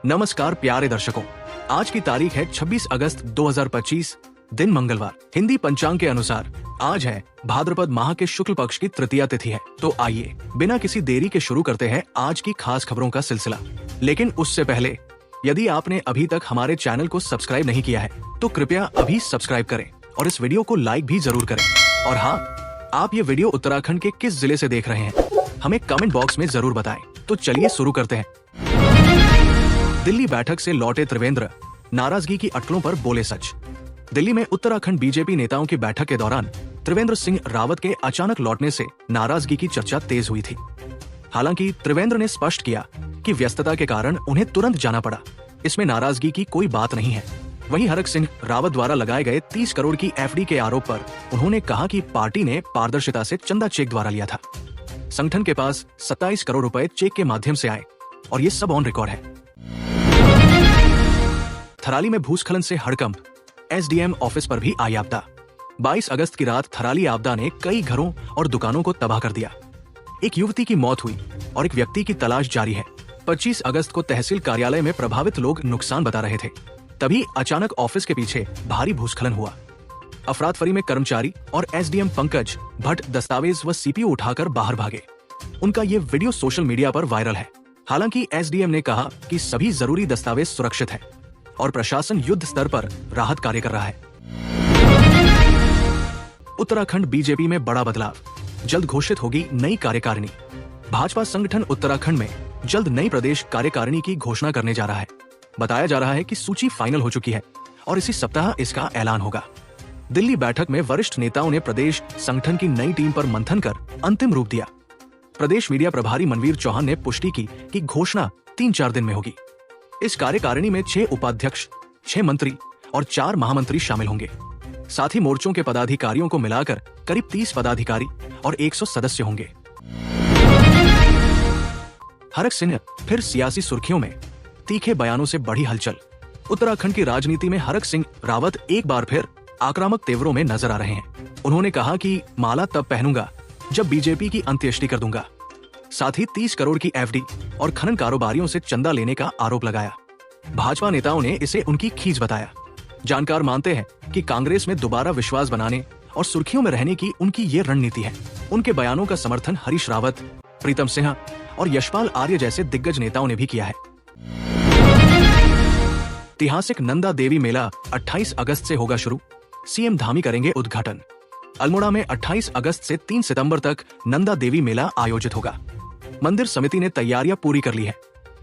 नमस्कार प्यारे दर्शकों, आज की तारीख है 26 अगस्त 2025, दिन मंगलवार। हिंदी पंचांग के अनुसार आज है भाद्रपद माह के शुक्ल पक्ष की तृतीया तिथि है। तो आइए बिना किसी देरी के शुरू करते हैं आज की खास खबरों का सिलसिला। लेकिन उससे पहले यदि आपने अभी तक हमारे चैनल को सब्सक्राइब नहीं किया है तो कृपया अभी सब्सक्राइब करें और इस वीडियो को लाइक भी जरूर करें। और हाँ, आप ये वीडियो उत्तराखंड के किस जिले से देख रहे हैं हमें कमेंट बॉक्स में जरूर बताएं। तो चलिए शुरू करते हैं। दिल्ली बैठक से लौटे त्रिवेंद्र, नाराजगी की अटकलों पर बोले सच। दिल्ली में उत्तराखंड बीजेपी नेताओं की बैठक के दौरान त्रिवेंद्र सिंह रावत के अचानक लौटने से नाराजगी की चर्चा तेज हुई थी। हालांकि त्रिवेंद्र ने स्पष्ट किया कि व्यस्तता के कारण उन्हें तुरंत जाना पड़ा, इसमें नाराजगी की कोई बात नहीं है। वहीं हरक सिंह रावत द्वारा लगाए गए 30 करोड़ की एफडी के आरोप पर उन्होंने कहा कि पार्टी ने पारदर्शिता से चंदा चेक द्वारा लिया था। संगठन के पास 27 करोड़ रुपए चेक के माध्यम से आए और ये सब ऑन रिकॉर्ड है। थराली में भूस्खलन से हड़कंप, एसडीएम ऑफिस पर भी आई आपदा। 22 अगस्त की रात थराली आपदा ने कई घरों और दुकानों को तबाह कर दिया। एक युवती की मौत हुई और एक व्यक्ति की तलाश जारी है। 25 अगस्त को तहसील कार्यालय में प्रभावित लोग नुकसान बता रहे थे, तभी अचानक ऑफिस के पीछे भारी भूस्खलन हुआ। अफरातफरी में कर्मचारी और एसडीएम पंकज भट्ट दस्तावेज व सीपीयू उठाकर बाहर भागे। उनका ये वीडियो सोशल मीडिया पर वायरल है। हालांकि एसडीएम ने कहा कि सभी जरूरी दस्तावेज सुरक्षित हैं और प्रशासन युद्ध स्तर पर राहत कार्य कर रहा है। उत्तराखंड बीजेपी में बड़ा बदलाव, जल्द घोषित होगी नई कार्यकारिणी। भाजपा संगठन उत्तराखंड में जल्द नई प्रदेश कार्यकारिणी की घोषणा करने जा रहा है। बताया जा रहा है कि सूची फाइनल हो चुकी है और इसी सप्ताह इसका ऐलान होगा। दिल्ली बैठक में वरिष्ठ नेताओं ने प्रदेश संगठन की नई टीम पर मंथन कर अंतिम रूप दिया। प्रदेश मीडिया प्रभारी मनवीर चौहान ने पुष्टि की कि घोषणा 3-4 दिन में होगी। इस कार्यकारिणी में 6 उपाध्यक्ष, 6 मंत्री और 4 महामंत्री शामिल होंगे। साथ ही मोर्चों के पदाधिकारियों को मिलाकर करीब 30 पदाधिकारी और 100 सदस्य होंगे। हरक सिंह फिर सियासी सुर्खियों में, तीखे बयानों से बढ़ी हलचल। उत्तराखंड की राजनीति में हरक सिंह रावत एक बार फिर आक्रामक तेवरों में नजर आ रहे हैं। उन्होंने कहा कि माला तब पहनूंगा जब बीजेपी की अंत्येष्टि कर दूंगा। साथ ही 30 करोड़ की एफडी और खनन कारोबारियों से चंदा लेने का आरोप लगाया। भाजपा नेताओं ने इसे उनकी खींच बताया। जानकार मानते हैं कि कांग्रेस में दोबारा विश्वास बनाने और सुर्खियों में रहने की उनकी ये रणनीति है। उनके बयानों का समर्थन हरीश रावत, प्रीतम सिंह और यशपाल आर्य जैसे दिग्गज नेताओं ने भी किया है। ऐतिहासिक नंदा देवी मेला 28 अगस्त से होगा शुरू, सीएम धामी करेंगे उद्घाटन। अल्मोड़ा में 28 अगस्त से 3 सितंबर तक नंदा देवी मेला आयोजित होगा। मंदिर समिति ने तैयारियां पूरी कर ली है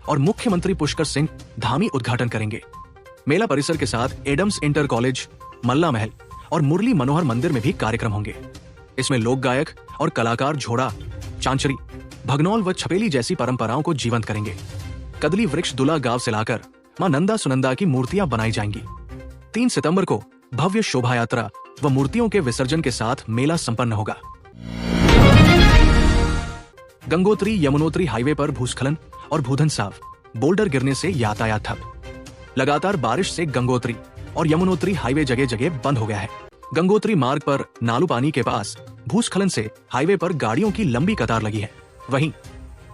और मुख्यमंत्री पुष्कर सिंह धामी उद्घाटन करेंगे। मेला परिसर के साथ Adams inter college, Malla Mahal और मुरली मनोहर मंदिर में भी कार्यक्रम होंगे। इसमें लोक गायक और कलाकार झोड़ा, चांचरी, भगनौल व छपेली जैसी परंपराओं को जीवंत करेंगे। कदली वृक्ष दुला गांव से लाकर मां नंदा सुनंदा की मूर्तियां बनाई जाएंगी। 3 सितंबर को भव्य शोभा यात्रा व मूर्तियों के विसर्जन के साथ मेला संपन्न होगा। गंगोत्री यमुनोत्री हाईवे पर भूस्खलन और भूधंसाव, बोल्डर गिरने से यातायात ठप। लगातार बारिश से गंगोत्री और यमुनोत्री हाईवे जगह जगह बंद हो गया है। गंगोत्री मार्ग पर नालूपानी के पास भूस्खलन से हाईवे पर गाड़ियों की लंबी कतार लगी है। वहीं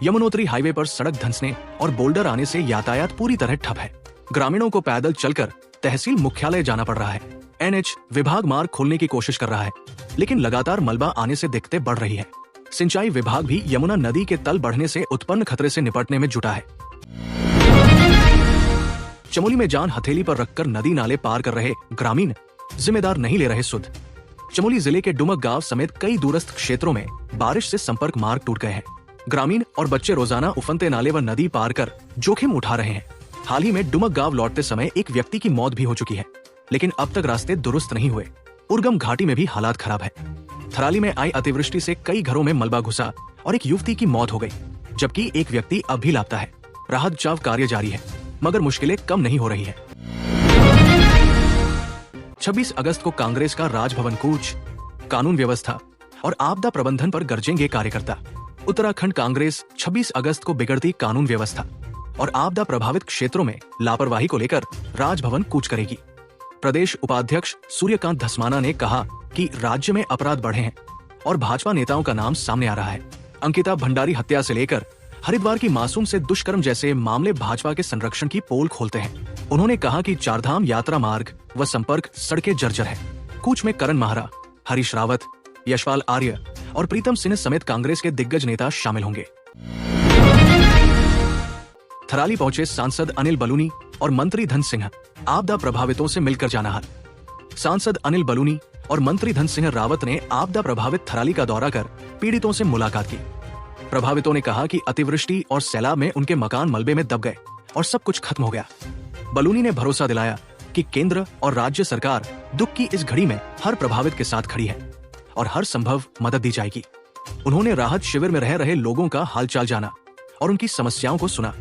यमुनोत्री हाईवे पर सड़क धंसने और बोल्डर आने से यातायात पूरी तरह ठप है। ग्रामीणों को पैदल चलकर तहसील मुख्यालय जाना पड़ रहा है। एनएच विभाग मार्ग खोलने की कोशिश कर रहा है, लेकिन लगातार मलबा आने से दिक्कतें बढ़ रही है। सिंचाई विभाग भी यमुना नदी के तल बढ़ने से उत्पन्न खतरे से निपटने में जुटा है। चमोली में जान हथेली पर रखकर नदी नाले पार कर रहे ग्रामीण जिम्मेदार नहीं ले रहे सुध। चमोली जिले के डुमक गांव समेत कई दूरस्थ क्षेत्रों में बारिश से संपर्क मार्ग टूट गए हैं। ग्रामीण और बच्चे रोजाना उफनते नाले व नदी पार कर जोखिम उठा रहे हैं। हाल ही में डुमक गांव लौटते समय एक व्यक्ति की मौत भी हो चुकी है, लेकिन अब तक रास्ते दुरुस्त नहीं हुए। उर्गम घाटी में भी हालात खराब है। थराली में आई अतिवृष्टि से कई घरों में मलबा घुसा और एक युवती की मौत हो गई, जबकि एक व्यक्ति अब भी लापता है। राहत बचाव कार्य जारी है, मगर मुश्किलें कम नहीं हो रही है। 26 अगस्त को कांग्रेस का राजभवन कूच, कानून व्यवस्था और आपदा प्रबंधन पर गरजेंगे कार्यकर्ता। उत्तराखंड कांग्रेस 26 अगस्त को बिगड़ती कानून व्यवस्था और आपदा प्रभावित क्षेत्रों में लापरवाही को लेकर राजभवन कूच करेगी। प्रदेश उपाध्यक्ष सूर्यकांत धस्माना ने कहा कि राज्य में अपराध बढ़े हैं और भाजपा नेताओं का नाम सामने आ रहा है। अंकिता भंडारी हत्या से लेकर हरिद्वार की मासूम से दुष्कर्म जैसे मामले भाजपा के संरक्षण की पोल खोलते हैं। उन्होंने कहा कि चारधाम यात्रा मार्ग व संपर्क सड़कें जर्जर है। कूच में करण माहरा, हरीश रावत, यशपाल आर्य और प्रीतम सिंह समेत कांग्रेस के दिग्गज नेता शामिल होंगे। थराली पहुंचे सांसद अनिल बलूनी और मंत्री धन सिंह, आपदा प्रभावितों से मिलकर जाना हाल। सांसद अनिल बलूनी और मंत्री धन सिंह रावत ने आपदा प्रभावित थराली का दौरा कर पीड़ितों से मुलाकात की। प्रभावितों ने कहा कि अतिवृष्टि और सैलाब में उनके मकान मलबे में दब गए और सब कुछ खत्म हो गया। बलूनी ने भरोसा दिलाया कि केंद्र और राज्य सरकार दुख की इस घड़ी में हर प्रभावित के साथ खड़ी है और हर संभव मदद दी जाएगी। उन्होंने राहत शिविर में रह रहे लोगों का हालचाल जाना और उनकी समस्याओं को सुना।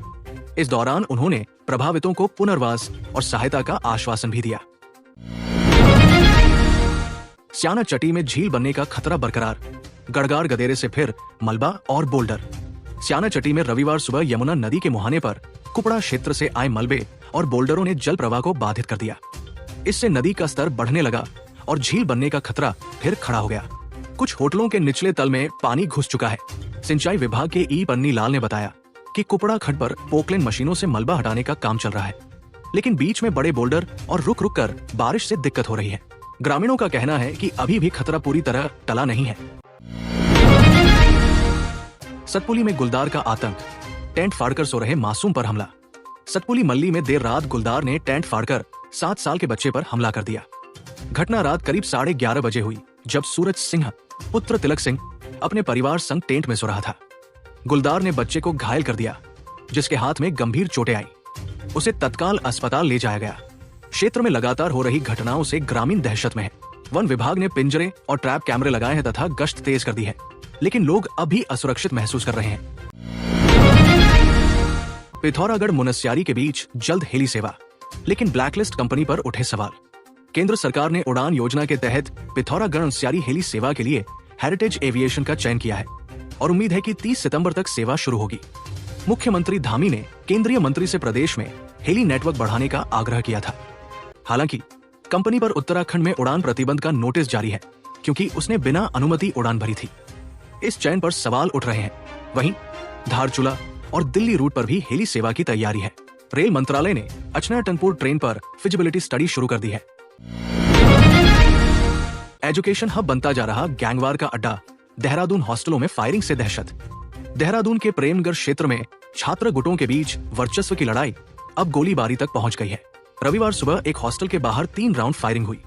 इस दौरान उन्होंने प्रभावितों को पुनर्वास और सहायता का आश्वासन भी दिया। स्याना चट्टी में झील बनने का खतरा बरकरार, गड़गार गदेरे से फिर मलबा और बोल्डर। स्याना चट्टी में रविवार सुबह यमुना नदी के मुहाने पर कुपड़ा क्षेत्र से आए मलबे और बोल्डरों ने जल प्रवाह को बाधित कर दिया। इससे नदी का स्तर बढ़ने लगा और झील बनने का खतरा फिर खड़ा हो गया। कुछ होटलों के निचले तल में पानी घुस चुका है। सिंचाई विभाग के ई पन्नी लाल ने बताया कि कुपड़ा खड्ड पर पोकलेन मशीनों से मलबा हटाने का काम चल रहा है, लेकिन बीच में बड़े बोल्डर और रुक रुक कर बारिश से दिक्कत हो रही है। ग्रामीणों का कहना है कि अभी भी खतरा पूरी तरह टला नहीं है। सतपुली में गुलदार का आतंक, टेंट फाड़कर सो रहे मासूम पर हमला। सतपुली मल्ली में देर रात गुलदार ने टेंट फाड़कर 7 साल के बच्चे पर हमला कर दिया। घटना रात करीब 11:30 बजे हुई, जब सूरज सिंह पुत्र तिलक सिंह अपने परिवार संग टेंट में सो रहा था। गुलदार ने बच्चे को घायल कर दिया, जिसके हाथ में गंभीर चोटें आई। उसे तत्काल अस्पताल ले जाया गया। क्षेत्र में लगातार हो रही घटनाओं से ग्रामीण दहशत में है। वन विभाग ने पिंजरे और ट्रैप कैमरे लगाए हैं तथा गश्त तेज कर दी है, लेकिन लोग अब भी असुरक्षित महसूस कर रहे हैं। पिथौरागढ़ मुनस्यारी के बीच जल्द हेली सेवा, लेकिन ब्लैकलिस्ट कंपनी पर उठे सवाल। केंद्र सरकार ने उड़ान योजना के तहत पिथौरागढ़ मुनस्यारी हेली सेवा के लिए हेरिटेज एविएशन का चयन किया है और उम्मीद है कि 30 सितंबर तक सेवा शुरू होगी। मुख्यमंत्री धामी ने केंद्रीय मंत्री से प्रदेश में हेली नेटवर्क बढ़ाने का आग्रह किया था। हालांकि कंपनी पर उत्तराखंड में उड़ान प्रतिबंध का नोटिस जारी है, क्योंकि उसने बिना अनुमति उड़ान भरी थी। इस चयन पर सवाल उठ रहे हैं। वहीं धारचूला और दिल्ली रूट पर भी हेली सेवा की तैयारी है। रेल मंत्रालय ने अचना टनपुर ट्रेन पर फिजिबिलिटी स्टडी शुरू कर दी है। एजुकेशन हब बनता जा रहा गैंगवार का अड्डा, देहरादून हॉस्टलों में फायरिंग से दहशत। देहरादून के प्रेमगढ़ क्षेत्र में छात्र गुटों के बीच वर्चस्व की लड़ाई अब गोलीबारी तक पहुंच गई है। रविवार सुबह एक हॉस्टल के बाहर 3 राउंड फायरिंग हुई,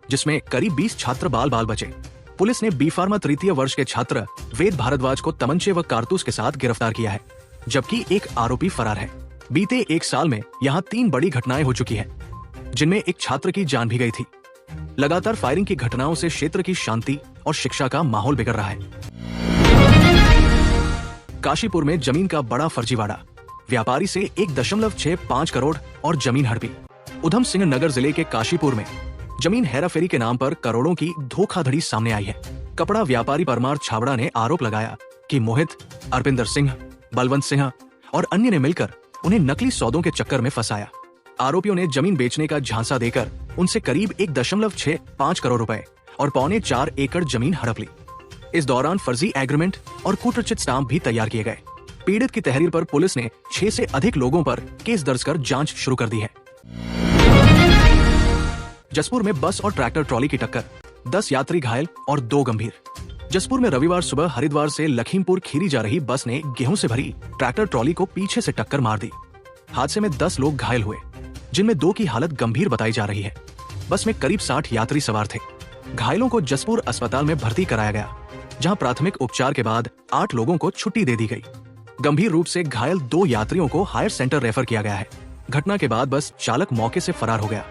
जिसमें करीब 20 छात्र बाल बाल बचे। पुलिस ने बी फार्मा तृतीय वर्ष के छात्र वेद भारद्वाज को तमंचे व कारतूस के साथ गिरफ्तार किया है, जबकि एक आरोपी फरार है। बीते 1 साल में यहाँ 3 बड़ी घटनाएं हो चुकी हैं, जिनमें एक छात्र की जान भी गई थी। लगातार फायरिंग की घटनाओं से क्षेत्र की शांति और शिक्षा का माहौल बिगड़ रहा है। काशीपुर में जमीन का बड़ा फर्जीवाड़ा, व्यापारी से 1.65 करोड़ और जमीन हड़पी। उधम सिंह नगर जिले के काशीपुर में जमीन हेराफेरी के नाम पर करोड़ों की धोखाधड़ी सामने आई है। कपड़ा व्यापारी परमार छाबड़ा ने आरोप लगाया कि मोहित, अरविंदर सिंह, बलवंत सिंह और अन्य ने मिलकर उन्हें नकली सौदों के चक्कर में फंसाया। आरोपियों ने जमीन बेचने का झांसा देकर उनसे करीब 1.65 करोड़ रुपए और 3.25 एकड़ जमीन हड़प ली। इस दौरान फर्जी एग्रीमेंट और कूटरचित स्टाम्प भी तैयार किए गए। पीड़ित की तहरीर पर पुलिस ने 6 से अधिक लोगों पर केस दर्ज कर जांच शुरू कर दी है। जसपुर में बस और ट्रैक्टर ट्रॉली की टक्कर, 10 यात्री घायल और 2 गंभीर। जसपुर में रविवार सुबह हरिद्वार से लखीमपुर खीरी जा रही बस ने गेहूं से भरी ट्रैक्टर ट्रॉली को पीछे से टक्कर मार दी। हादसे में 10 लोग घायल हुए, जिनमें 2 की हालत गंभीर बताई जा रही है। बस में करीब 60 यात्री सवार थे। घायलों को जसपुर अस्पताल में भर्ती कराया गया, जहां प्राथमिक उपचार के बाद 8 लोगों को छुट्टी दे दी गई। गंभीर रूप से घायल 2 यात्रियों को हायर सेंटर रेफर किया गया है। घटना के बाद बस चालक मौके से फरार हो गया,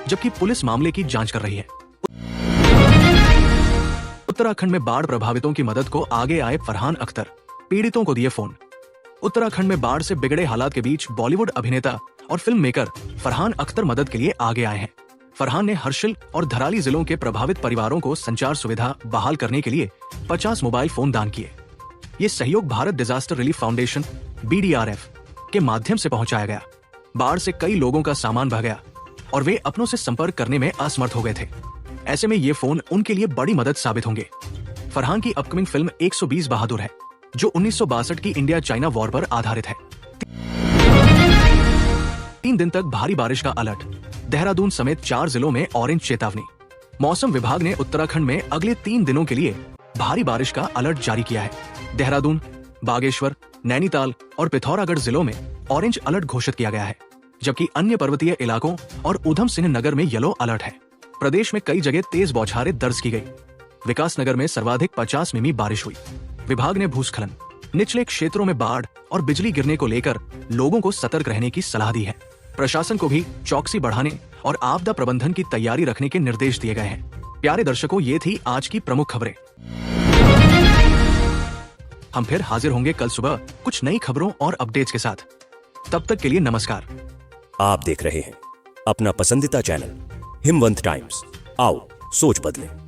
जबकि पुलिस मामले की जांच कर रही है। उत्तराखंड में बाढ़ प्रभावितों की मदद को आगे आए फरहान अख्तर, पीड़ितों को दिए फोन। उत्तराखंड में बाढ़ से बिगड़े हालात के बीच बॉलीवुड अभिनेता और फिल्म मेकर फरहान अख्तर मदद के लिए आगे आए हैं। फरहान ने हर्षिल और धराली जिलों के प्रभावित परिवारों को संचार सुविधा बहाल करने के लिए 50 मोबाइल फोन दान किए। ये सहयोग Bharat disaster relief foundation BDRF के माध्यम से पहुंचाया गया। बाढ़ से कई लोगों का सामान बह गया और वे अपनों से संपर्क करने में असमर्थ हो गए थे। ऐसे में ये फोन उनके लिए बड़ी मदद साबित होंगे। फरहान की अपकमिंग फिल्म 120 बहादुर है, जो 1962 की इंडिया चाइना वॉर पर आधारित है। 3 दिन तक भारी बारिश का अलर्ट, देहरादून समेत 4 जिलों में ऑरेंज चेतावनी। मौसम विभाग ने उत्तराखंड में अगले 3 दिनों के लिए भारी बारिश का अलर्ट जारी किया है। देहरादून, बागेश्वर, नैनीताल और पिथौरागढ़ जिलों में ऑरेंज अलर्ट घोषित किया गया है, जबकि अन्य पर्वतीय इलाकों और ऊधम सिंह नगर में येलो अलर्ट है। प्रदेश में कई जगह तेज बौछारें दर्ज की गई। विकास नगर में सर्वाधिक 50 मिमी बारिश हुई। विभाग ने भूस्खलन, निचले क्षेत्रों में बाढ़ और बिजली गिरने को लेकर लोगों को सतर्क रहने की सलाह दी है। प्रशासन को भी चौकसी बढ़ाने और आपदा प्रबंधन की तैयारी रखने के निर्देश दिए गए हैं। प्यारे दर्शकों, ये थी आज की प्रमुख खबरें। हम फिर हाजिर होंगे कल सुबह कुछ नई खबरों और अपडेट्स के साथ। तब तक के लिए नमस्कार। आप देख रहे हैं अपना पसंदीदा चैनल हिमवंत टाइम्स। आओ सोच बदलें।